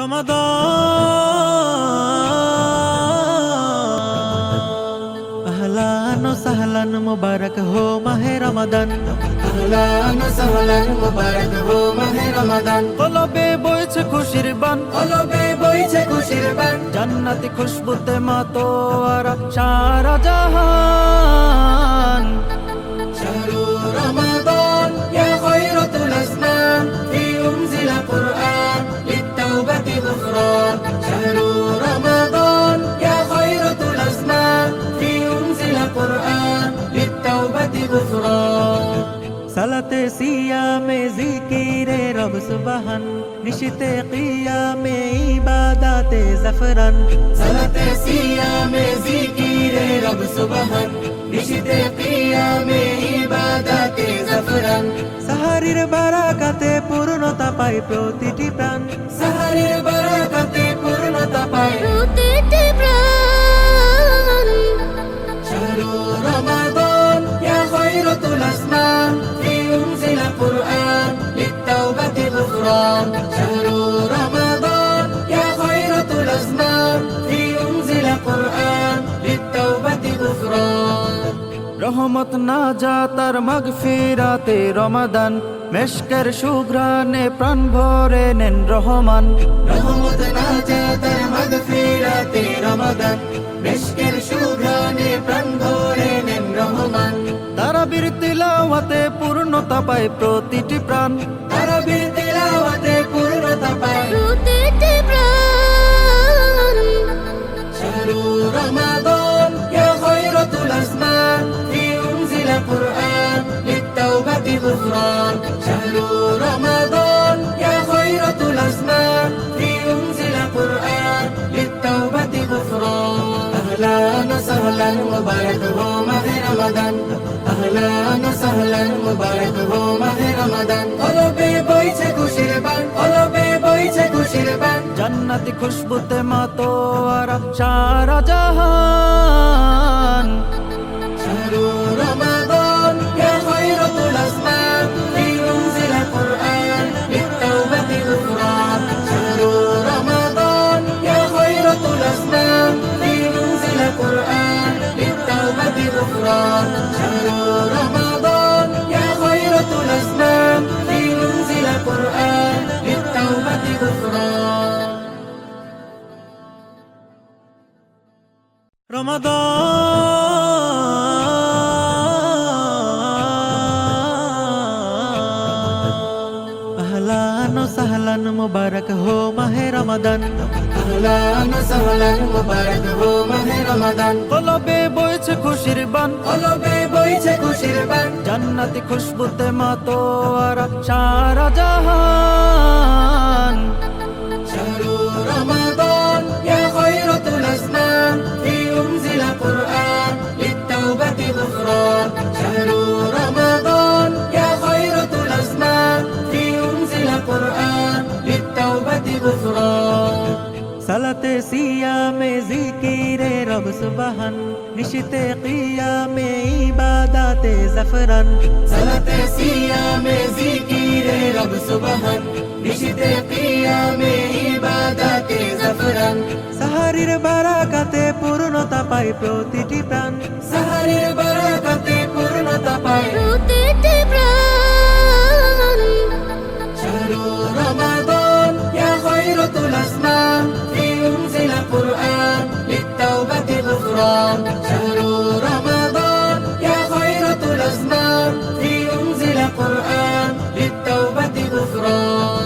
रमदान अहलान व सहलन मुबारक हो माहे रमदान। अहलान सहलान मुबारक हो माहे रमदान। কলবে বইছে খুশির বান, কলবে বইছে খুশির বান। জান্নাতি খুশবুতে মাতোয়ারা সারা জাহান। শাহরু রমাদান ইয়া খায়রাতুল আসনান ফি উনজিল কুরআন লিত-তাওবাতি গুফরান। শাহরু রমাদান ইয়া খায়রাতুল আসনান ফি উনজিল কুরআন লিত-তাওবাতি গুফরান। সালাতে সিয়ামে জিকিরে রব সুবহান, নিশিতে কিয়ামে ইবাদাতে জাফরান। সালাতে সিয়ামে জিকিরে রব সুবহান, নিশিতে কিয়ামে ইবাদাতে জাফরান। সাহারির বারাকাতে পূর্ণতা পায় প্রতিটি প্রাণ। সাহারির বারাকাতে পূর্ণতা পায় প্রতিটি প্রাণ। শাহরু রমাদান ইয়া খায়রাতুল আসনান ফি উনজিল কুরআন লিত-তাওবাতি গুফরান। শাহরু রমাদান ইয়া খায়রাতুল আসনান ফি উনজিল কুরআন লিত-তাওবাতি গুফরান। রহমত না জাতার মাগফিরাতে রমাদান, মেশকের সুঘ্রাণে প্রাণ ভরে নেন রহমান। রহমত নাজাতের মাগফিরাতে রমাদান, মিশকের সুঘ্রাণে প্রাণ ভরে নেন রহমান। তারাবির তিলাওয়াতে পূর্ণতা পায় প্রতিটি প্রাণ। তারাবির তিলাওয়াতে পূর্ণতা পায় প্রতিটি প্রাণ। শাহরু রমাদান ইয়া খায়রাতুল আসনান ফি উনজিল কুরআন লিত-তাওবাতি গুফরান। শাহরু রমাদান ইয়া খায়রাতুল আসনান ফি উনজিল কুরআন লিত-তাওবাতি গুফরান। أهلاً وسهلاً مبارك هو ماه رمضان। أهلاً وسهلاً مبارك هو ماه رمضان। قلبي বইছে খুশির বান, قلبي বইছে খুশির বান। জান্নাতি খুশবুতে মাতোয়ারা সারা জাহান। শাহরু রমাদান ইয়া খায়রাতুল আসনান ফি উনজিল কুরআন লিত-তাওবাতি গুফরান। শাহরু রমাদান ইয়া খায়রাতুল আসনান ফি উনজিল কুরআন লিত-তাওবাতি গুফরান। শাহরু রমাদান ইয়া খায়রাতুল আসনান ফি উনজিল কুরআন লিত-তাওবাতি গুফরান। अहलान व सहलान मुबारक हो माहे रमदान। अहलान सहलान मुबारक हो माहे रमदान। কলবে বইছে খুশির বান, কলবে বইছে খুশির বান। জান্নাতি খুশবুতে মাতোয়ারা সারা জাহান। শাহরু রমাদান ইয়া খায়রাতুল আসনান ফি উনজিল কুরআন লিত-তাওবাতি গুফরান। শাহরু রমাদান ইয়া খায়রাতুল আসনান ফি উনজিল কুরআন লিত-তাওবাতি গুফরান। সালাতে সিয়ামে জিকিরে রব সুবহান, নিশিতে কিয়ামে ইবাদাতে জাফরান। সালাতে সিয়ামে জিকিরে রব সুবহান, নিশিতে কিয়ামে ইবাদাতে জাফরান। সাহারির বারাকাতে পূর্ণতা পায় প্রতিটি প্রাণ। সাহারির বারাকাতে পূর্ণতা পায় প্রতিটি প্রাণ। শাহরু রমাদান ইয়া খায়রাতুল আসনান ফি উনজিল কুরআন লিত-তাওবাতি গুফরান। শাহরু রমাদান ইয়া খায়রাতুল আসনান ফি উনজিল কুরআন লিত-তাওবাতি গুফরান।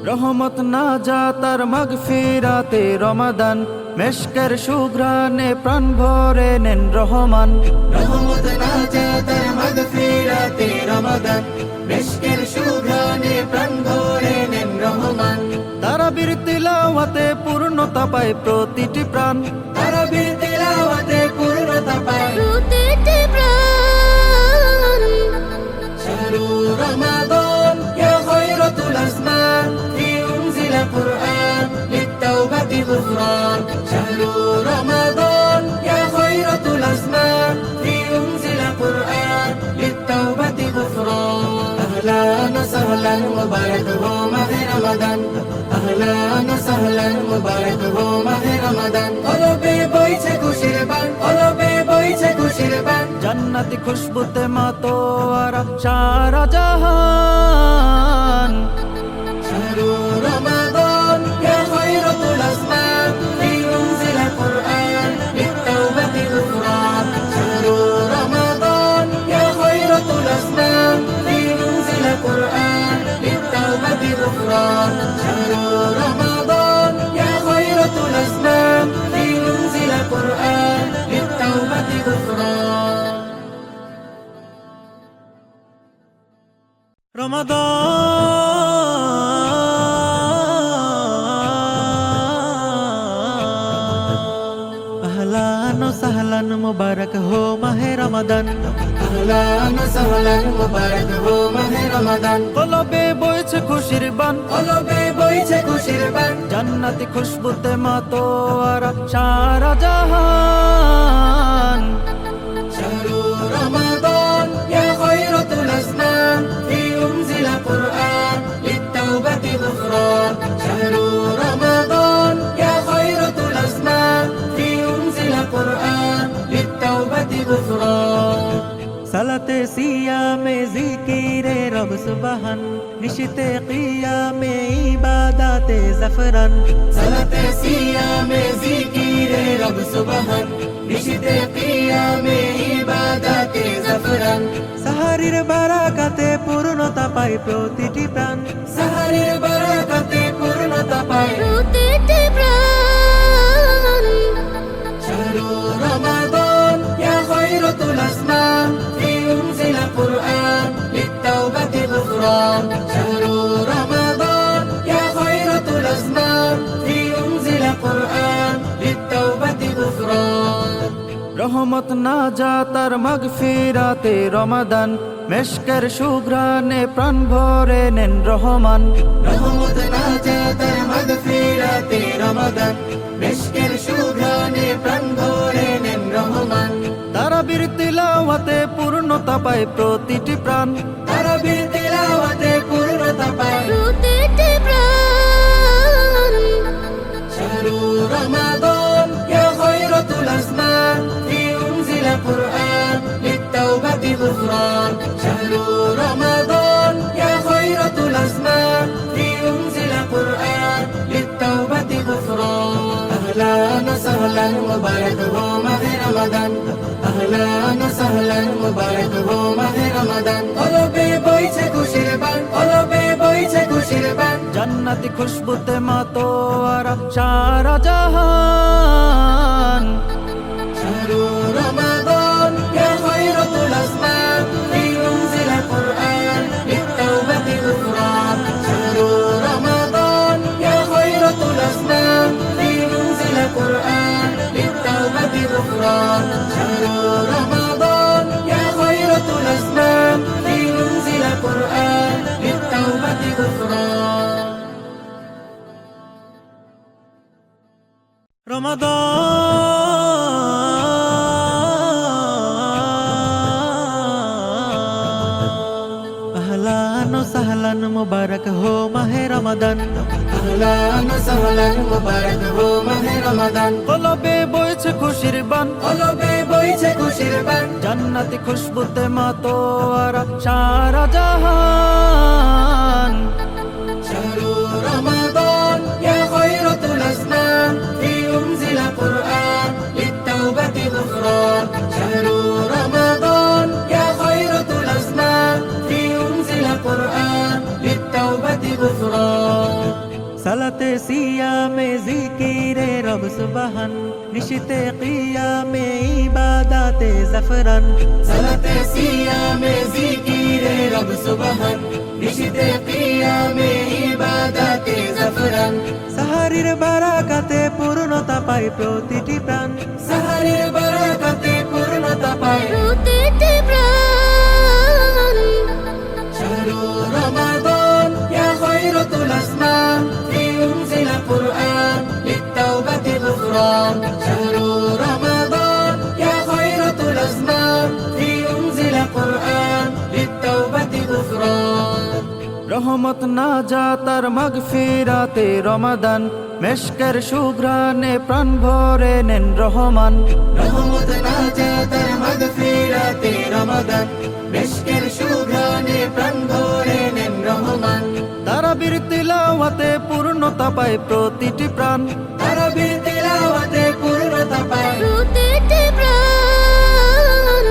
রহমত না জাতার মাগফিরাতে রমাদান, মেশকের সুঘ্রাণে প্রাণ ভরে নেন রহমান। রহমত নাজাতের মাগফিরাতে রমাদান, মিশকের সুঘ্রাণে প্রাণ ভরে নেন রহমান। তারাবির তিলাওয়াতে পূর্ণতা পায় প্রতিটি প্রাণ। তারাবির তিলাওয়াতে পূর্ণতা পায় প্রতিটি প্রাণ। শাহরু রমাদান ইয়া খায়রাতুল আসনান ফি উনজিল কুরআন লিত-তাওবাতি গুফরান। শাহরু রমাদান ইয়া খায়রাতুল আসনান ফি উনজিল কুরআন লিত-তাওবাতি গুফরান। أهلاً وسهلاً مبارك هو ماه رمضان। أهلاً وسهلاً জান্নাতি খুশবুতে মাতোয়ারা সারা জাহান। شهر رمضان يا خيرة الأزمان فيه أنزل القرآن للتوبة غفران. شهر رمضان يا خيرة الأزمان فيه أنزل القرآن للتوبة غفران. شهر رمضان يا خيرة الأزمان فيه أنزل القرآن للتوبة غفران. अहलान सहलन मुबारक हो माहे रमदान। أهلا وسهلا मुबारक हो माहे रमदान। কলবে বইছে খুশির বান, কলবে বইছে খুশির বান। জান্নাতি খুশবুতে মাতোয়ারা সারা জাহান। شهر رمضان يا خيرة الأزمان فيه أنزل القرآن للتوبة غفران. شهر رمضان يا خيرة الأزمان فيه أنزل القرآن للتوبة غفران. সালাতে সিয়ামে জিকিরে রব সুবহান, নিশিতে কিয়ামে ইবাদাতে জাফরান। صلاة صيام ذكر رب سبحان নিশিতে কিয়ামে ইবাদতে জাফরান। সাহারির বারাকাতে পূর্ণতা পায় প্রতিটি প্রাণ। সাহারের বারাকাতে পূর্ণতা পায় প্রতিটি প্রাণ। شهر رمضان يا خيرة الأزمان فيه أنزل القرآن للتوبة غفران. شهر رمضان يا خيرة الأزمان فيه أنزل القرآن للتوبة غفران. রহমত না যা তার মাগফিরাতে রমাদান, মেশকের সুঘ্রাণে প্রাণ ভরে নেন রহমান। রহমত নাজাতের মাগফিরাতে রমাদান, মিশকের সুঘ্রাণে প্রাণ ভরে নেন রহমান। তারাবির তিলাওয়াতে পূর্ণতা পায় প্রতিটি প্রাণ। তারাবির তিলাওয়াতে পূর্ণতা পায় প্রতিটি প্রাণ। شهر رمضان يا خيرة الأزمان فيه أنزل القرآن للتوبة غفران. شهر رمضان يا خيرة الأزمان فيه أنزل القرآن للتوبة غفران. أهلا وسهلا مبارك هو ماه رمضان. أهلا وسهلا مبارك هو ماه رمضان. قلبي বইছে খুশির বান, قلبي বইছে খুশির বান। জান্নাতি খুশবুতে মাতোয়ারা সারা জাহান। شهر رمضان يا خيرة الأزمان فيه أنزل القرآن للتوبة غفران. شهر رمضان يا خيرة الأزمان فيه أنزل القرآن للتوبة غفران. شهر رمضان يا خيرة الأزمان فيه أنزل القرآن للتوبة غفران. अहलान सहलन मुबारक हो माहे रमदान। أهلا وسهلا मुबारक हो माहे रमदान। কলবে বইছে খুশির বান, কলবে বইছে খুশির বান। জান্নাতি খুশবুতে মাতোয়ারা সারা জাহান। شهر رمضان يا خيرة الأزمان فيه أنزل القرآن للتوبة غفران. شهر رمضان يا خيرة الأزمان فيه أنزل القرآن للتوبة غفران. সালাতে সিয়ামে জিকিরে রব সুবহান, নিশিতে কিয়ামে ইবাদাতে জাফরান। صلاة صيام ذكر رب سبحان নিশিতে কিয়ামে ইবাদতে জাফরান। সাহারির বারাকাতে পূর্ণতা পায় প্রতিটি প্রাণ। সাহারের বারাকাতে পূর্ণতা পায় প্রতিটি প্রাণ। شهر رمضان يا خيرة الأزمان فيه أنزل القرآن للتوبة غفران. شهر رمضان يا خيرة الأزمان فيه أنزل القرآن للتوبة غفران. রহমত নাজাত আর মাগফিরাতে রমাদান মেশকের সুঘ্রাণে প্রাণ ভরে নেন রহমান রহমত নাজাতের মাগফিরাতে রমাদান মিশকের সুঘ্রাণে প্রাণ ভরে নেন রহমান তারাবির তিলাওয়াতে পূর্ণতা পায় প্রতিটি প্রাণ তারাবির তিলাওয়াতে পূর্ণতা পায় প্রতিটি প্রাণ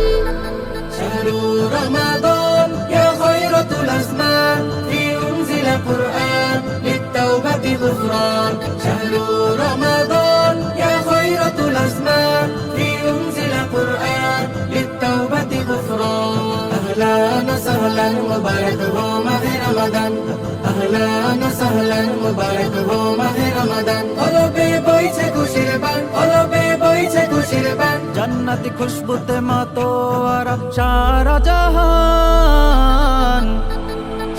শাহরু রমাদান ইয়া খায়রাতুল আসমান ফি উনজিলা কুরআন লিত-তাওবাতি গুফরান শাহরু রমাদান ইয়া খায়রাতুল আসমান ফি উনজিলা কুরআন লিত-তাওবাতি গুফরান আহলান ওয়া সাহলান মুবারাক হো মাহে রমাদান আহলান ওয়া সাহলান মুবারাক হো মাহে রমাদান কলবে বইছে খুশির বান কলবে বইছে খুশির বান জান্নাতি খুশবুতে মাতোয়ারা সারা জাহান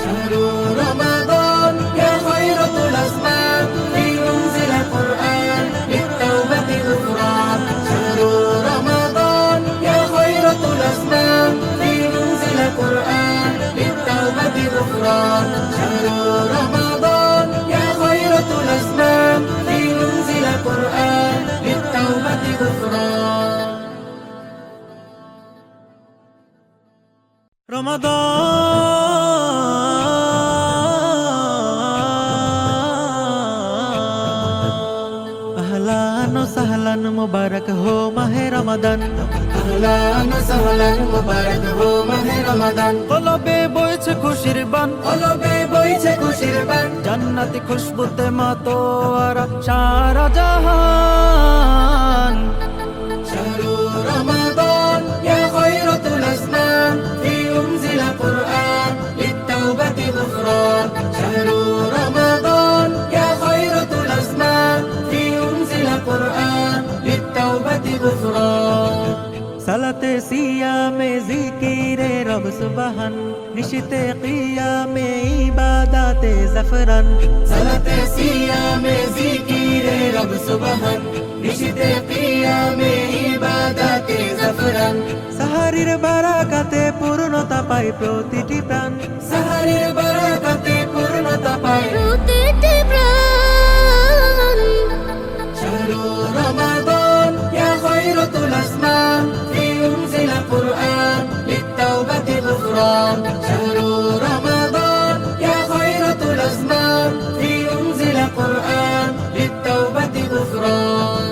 শাহরু রমাদান ইয়া খায়রাতুল আসমান ফি উনজিলা কুরআন লিত-তাওবাতি গুফরান শাহরু রমাদান ইয়া খায়রাতুল আসমান ফি উনজিলা কুরআন লিত-তাওবাতি গুফরান শাহরু রমাদান ইয়া খায়রাতুল আসমান ফি উনজিলা কুরআন লিত-তাওবাতি গুফরান अहलान व सहलान मुबारक हो माहे रमदान আহলান ওয়া সাহলান মুবারাক হো মাহে রমাদান কলবে বইছে খুশির বান কলবে বইছে খুশির বান জান্নাতি খুশবুতে মাতোয়ারা সারা জাহান শাহরু রমাদান ইয়া খায়রাতুল আসমান ফি উনজিলা কুরআন লিত-তাওবাতি গুফরান শাহরু রমাদান ইয়া খায়রাতুল আসমান ফি উনজিলা কুরআন লিত-তাওবাতি গুফরান সালাতে সিয়ামে জিকিরে রব সুবহান নিশিতে কিয়ামে ইবাদাতে জাফরান সালাতে সিয়ামে জিকিরে রব সুবহান নিশিতে কিয়ামে ইবাদাতে জাফরান সাহারির বারাকাতে পূর্ণতা পায় প্রতিটি প্রাণ সাহারির বারাকাতে পূর্ণতা পায় প্রতিটি প্রাণ শাহরু রমাদান ইয়া খায়রাতুল আসমান ফি উনজিলা কুরআন লিত-তাওবাতি গুফরান শাহরু রমাদান ইয়া খায়রাতুল আসমান ফি উনজিলা কুরআন লিত-তাওবাতি গুফরান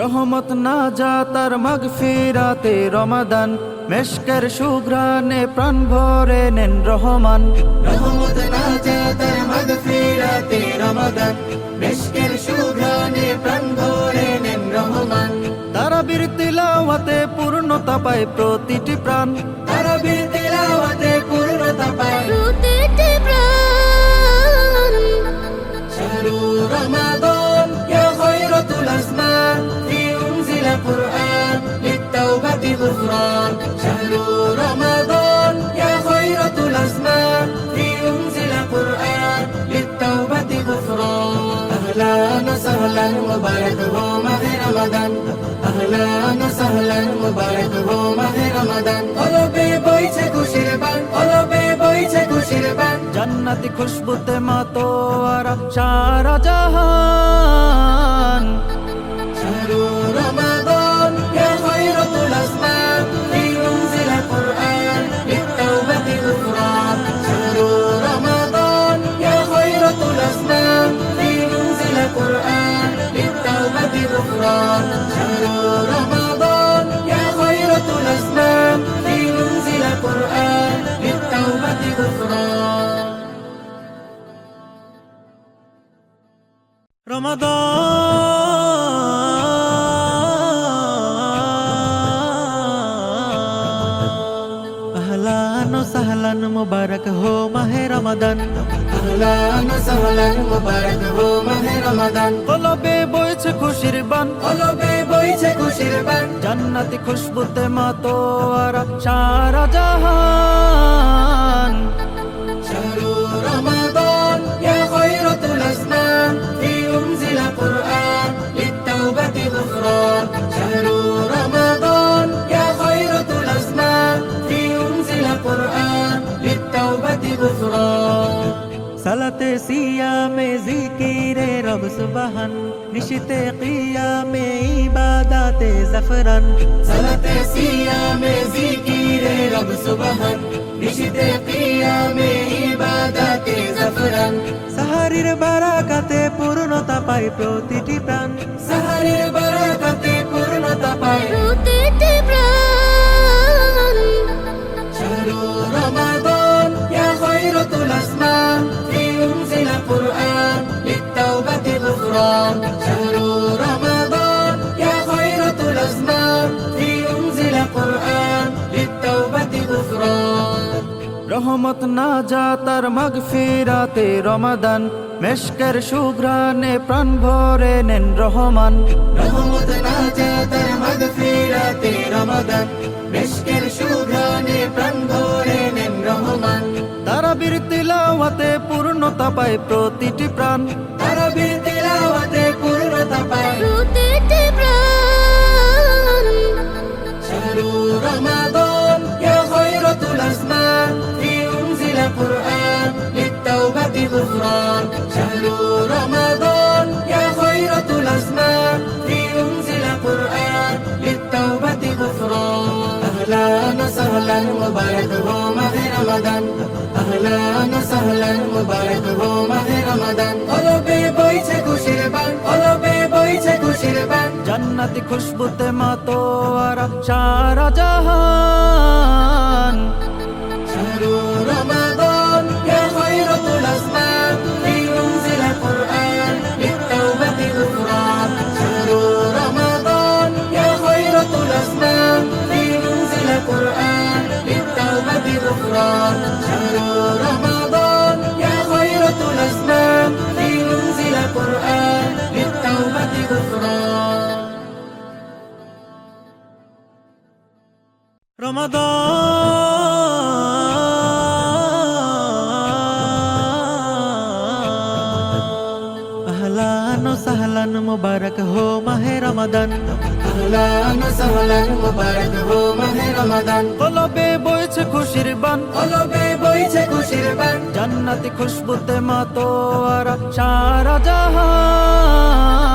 রহমত নাজাত আর মাগফিরাতে রমাদান মেশকের সুঘ্রাণে প্রাণ ভরে নেন রহমান রহমত নাজাতের মাগফিরাতে রমাদান মিশকের সুঘ্রাণে প্রাণ ভরে নেন রহমান তারাবির তিলাওয়াতে পূর্ণতা পায় প্রতিটি প্রাণ তারাবির তিলাওয়াতে পূর্ণতা পায় প্রতিটি প্রাণ শাহরু রমাদান ইয়া খায়রাতুল আসমান ফি উনজিলা কুরআন লিত-তাওবাতি গুফরান শাহরু রমাদান ইয়া খায়রাতুল আসমান ফি উনজিলা কুরআন লিত-তাওবাতি গুফরান আহলান ওয়া সাহলান মুবারাক হো মাহে রমাদান আহলান ওয়া সাহলান মুবারাক হো মাহে রমাদান কলবে বইছে খুশির বান কলবে বইছে খুশির বান জান্নাতি খুশবুতে মাতোয়ারা সারা জাহান শাহরু রমাদান ইয়া খায়রাতুল আসমান ফি উনজিলা কুরআন লিত-তাওবাতি গুফরান শাহরু রমাদান ইয়া খায়রাতুল আসমান ফি উনজিলা কুরআন লিত-তাওবাতি গুফরান শাহরু রমাদান ইয়া খায়রাতুল আসমান ফি উনজিলা কুরআন লিত-তাওবাতি গুফরান अहलान व सहलान मुबारक हो माहे रमदान আহলান ওয়া সাহলান মুবারাক হো মাহে রমাদান কলবে বইছে খুশির বান কলবে বইছে খুশির বান জান্নাতি খুশবুতে মাতোয়ারা সারা জাহান শাহরু রমাদান ইয়া খায়রাতুল আসমান ফি উনজিলা কুরআন লিত-তাওবাতি গুফরান শাহরু রমাদান ইয়া খায়রাতুল আসমান ফি উনজিলা কুরআন লিত-তাওবাতি গুফরান में जिकिरे रब सुबहान निशिते क़ियामे इबादते ज़फ़रान সালাতে সিয়ামে জিকিরে রব সুবহান নিশিতে কিয়ামে ইবাদতে জাফরান সাহারির বারাকাতে পূর্ণতা পায় প্রতিটি প্রাণ সাহারের বারাকাতে পূর্ণতা পায় প্রতিটি প্রাণ শাহরু রমাদান ইয়া খায়রাতুল আসমান ফি উনজিলা কুরআন লিত্তাওবাতি গুফরান শাহরু রমাদান ইয়া খায়রাতুল আসমান ফি উনজিলা কুরআন লিত্তাওবাতি গুফরান রহমত না জাতার মাগফিরাতে রমাদান মেশকের সুঘ্রাণে প্রাণ ভরে নেন রহমান রহমত নাজাতের মাগফিরাতে রমাদান মিশকের সুঘ্রাণে প্রাণ ভরে নেন রহমান তারাবির তিলাওয়াতে পূর্ণতা পায় প্রতিটি প্রাণ তারাবির তিলাওয়াতে পূর্ণতা পায় প্রতিটি প্রাণ শাহরু রমাদান ইয়া খায়রাতুল আসমান ফি উনজিলা কুরআন লিত্তাওবাতি গুফরান শাহরু রমাদান ইয়া খায়রাতুল আসমান ফি উনজিলা কুরআন লিত্তাওবাতি গুফরান আহলান ওয়া সাহলান মুবারাক হো মাহে রমাদান আহলান ওয়া সাহলান মুবারাক হো মাহে রমাদান কলবে বইছে খুশির বান কলবে বইছে খুশির বান জান্নাতি খুশবুতে মাতোয়ারা সারা জাহান শাহরু রমাদান ইয়া খায়রাতুল আসমান ফি উনজিলা কুরআন লিত্তাওবাতি গুফরান শাহরু রমাদান ইয়া খায়রাতুল আসমান ফি উনজিলা কুরআন লিত্তাওবাতি গুফরান শাহরু রমাদান ইয়া খায়রাতুল আসমান ফি উনজিলা কুরআন লিত্তাওবাতি গুফরান अहलान व सहलान मुबारक हो माहे रमदान আহলান ওয়া সাহলান মুবারক হো মাহে রমাদান কলবে বইছে খুশির বান কলবে বইছে খুশির বান জান্নাতি খুশবুতে মাতোয়ারা সারা জাহান